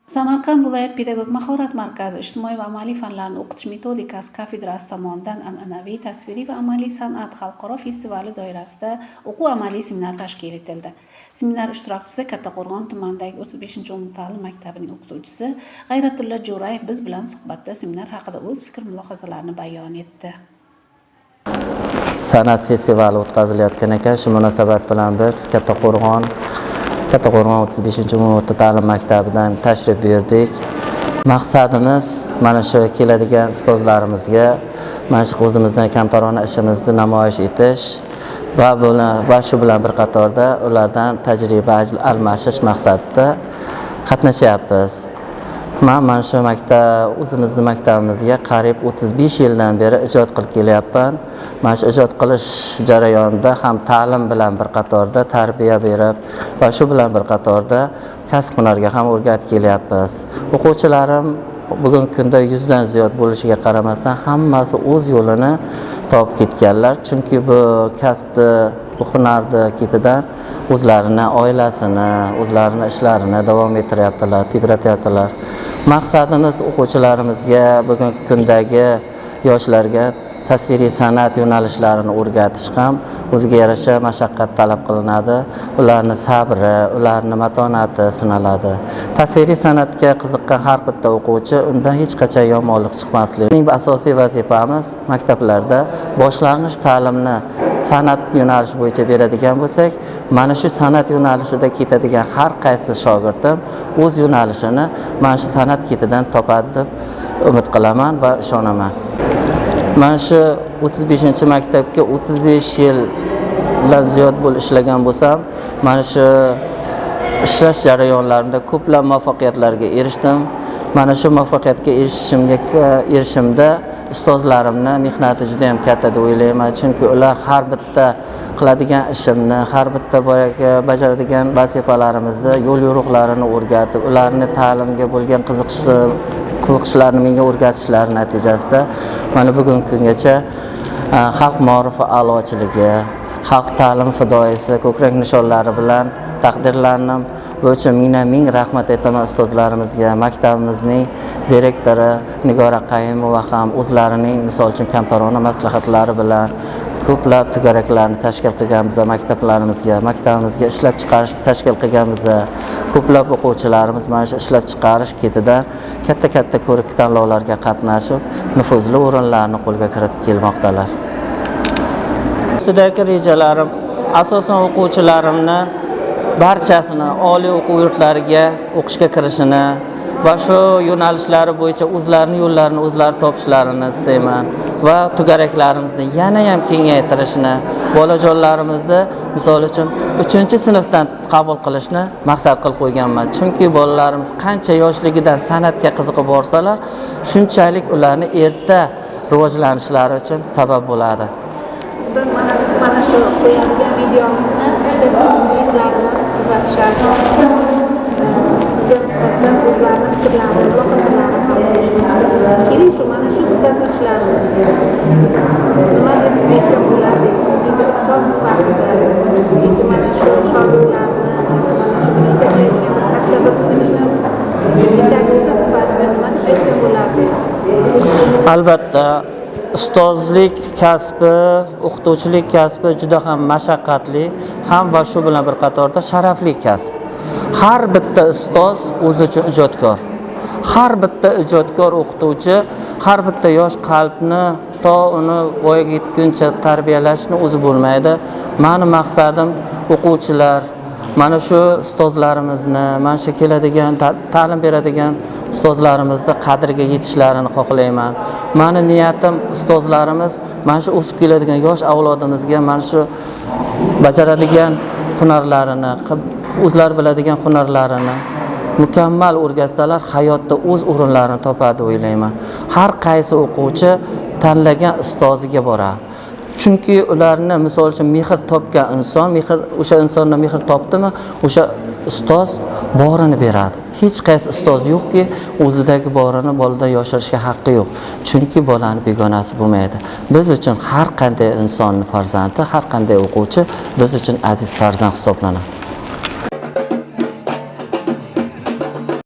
Samarqand viloyat pedagog mahorat markazi ijtimoiy va amaliy fanlarni o'qitish metodikasi kafedrasi tomonidan an'anaviy tasviriy va amaliy san'at xalqaro festivali doirasida o'quv-amaliy seminar tashkil etildi. Seminar ishtirokchisi Kattaqo'rg'on tumanidagi 35-umumta'lim maktabining o'qituvchisi G'ayratilla Jo'rayev biz bilan suhbatda seminar haqida o'z fikr-mulohazalarini bayon etdi. San'at festivali o'tkazilayotgan ekan, shu munosabat bilan biz Kattaqo'rg'on 35-umumiy o'rta ta'lim maktabidan tashrif buyurdik. Maqsadimiz mana shu keladigan ustozlarimizga mana shu o'zimizdan kamtarona ishimizni namoyish etish va shu bilan bir qatorda ulardan tajriba almashish maqsadida qatnashyapmiz. Mana shu o'zimizning maktabimizga qariyb 35 yildan beri ijod qilib kelyapman. Mana shu ijod qilish jarayonida ham ta'lim bilan bir qatorda tarbiya berib va shu bilan bir qatorda kasb-hunarga ham o'rgatib kelyapmiz. O'quvchilarim bugungi kunda 100 dan ziyod bo'lishiga qaramasdan hammasi o'z yo'lini topib ketganlar. Chunki bu kasbni, bu hunarni ketidan o'zlarini, oilasini, o'zlarini ishlarini davom ettiryaptilar, tebratyaptilar. Maqsadimiz o'quvchilarimizga, bugungi kundagi yoshlarga tasviriy san'at yo'nalishlarini o'rgatish ham o'ziga yarasha mashaqqat talab qilinadi. Ularni sabri, ularni matonati sinaladi. Tasviriy san'atga qiziqqan har bitta o'quvchi undan hech qachon yomonlik chiqmasligi. Eng asosiy vazifamiz maktablarda boshlang'ich ta'limni san'at yo'nalishi bo'yicha beradigan bo'lsak, mana shu san'at yo'nalishida ketadigan har qaysi shogirdim o'z yo'nalishini mana shu san'at ketidan topadi deb umid qilaman va ishonaman. Mana shu 35-maktabga 35 yildan ziyod bo'lib ishlagan bo'lsam, mana shu ishlash jarayonlarida ko'plab muvaffaqiyatlarga erishdim. Mana shu muvaffaqiyatga erishimda ustozlarimning mehnati juda ham katta deb o'ylayman. Chunki ular har bitta qiladigan ishimni, har bitta bajaradigan vazifalarimizni, yo'l yo'riqlarini o'rgatib, ularni ta'limga bo'lgan qiziqishlarini menga o'rgatishlari natijasida mana bugungi kungacha xalq ma'rifi a'lochiligi, xalq ta'lim fidoyisi ko'krak nishonlari bilan taqdirlandim. Bu uchun ming rahmat aytaman ustozlarimizga, maktabimizning direktori Nigora Qayimova ham o'zlarining misol uchun kamtarona maslahatlari bilan ko'plab to'garaklarni tashkil qilganmiz, maktabimizga ishlab chiqarishni tashkil qilganmiz. Ko'plab o'quvchilarimiz mana shu ishlab chiqarish ketidan katta ko'rik tanlovlarga qatnashib, nufuzli o'rinlarni qo'lga kiritib kelmoqdalar. Sidagi rejalarim asosan o'quvchilarimni barchasini oliy o'quv yurtlariga o'qishga kirishini va shu yo'nalishlari bo'yicha o'zlarining yo'llarini o'zlari topishlarini istayman va to'garaklarimizni yana ham kengaytirishni, bolajonlarimizni misol uchun 3-sinfdan qabul qilishni maqsad qilib qo'yganman. Chunki bolalarimiz qancha yoshligidan san'atga qiziqib borsalar, shunchalik ularni erta rivojlanishlari uchun sabab bo'ladi. Ustoz, mana shu qo'yadigan videomizni juda ko'p muxlislarimiz kuzatishardi. Sizga nisbatan o'zlarini fikrlarini, mulohazalarini ham qo'yishmoqda. Keling shu mana shu kuzatuvchilarimizga nima deb aytgan bo'lardingiz? Bugungi ustoz sifatida yoki mana shu shogirdlarni mana shu yetaklaydigan katta bir kuchni yetakchisi sifatida nima deb aytgan bo'lardingiz? Albatta, ustozlik kasbi, o'qituvchilik kasbi juda ham mashaqqatli, ham va shu bilan bir qatorda sharafli kasb. Har bitta ustoz o'zi uchun ijodkor. Har bitta ijodkor o'qituvchi, har bitta yosh qalbni to uni voyaga yetguncha tarbiyalashni o'zi bo'lmaydi. Meni maqsadim o'quvchilar, mana shu ustozlarimizni, mana shu keladigan ta'lim beradigan ustozlarimizni qadriga yetishlarini xohlayman. Meni niyatim ustozlarimiz mana shu o'sib keladigan yosh avlodimizga mana shu bajaradigan hunarlarini, o'zlari biladigan hunarlarini mukammal o'rgatsalar, hayotda o'z o'rinlarini topadi o'ylayman. Har qaysi o'quvchi tanlagan ustoziga boradi. Chunki ularni misol uchun mehr topgan inson, o'sha insondan mehr topdimi, o'sha ustoz borini beradi. Hech qaysi ustoz yo'qki, o'zidagi borini boladan yoshirishga haqqi yo'q. Chunki bolani begonasi bo'lmaydi. Biz uchun har qanday insonning farzandi, har qanday o'quvchi biz uchun aziz farzand hisoblanadi.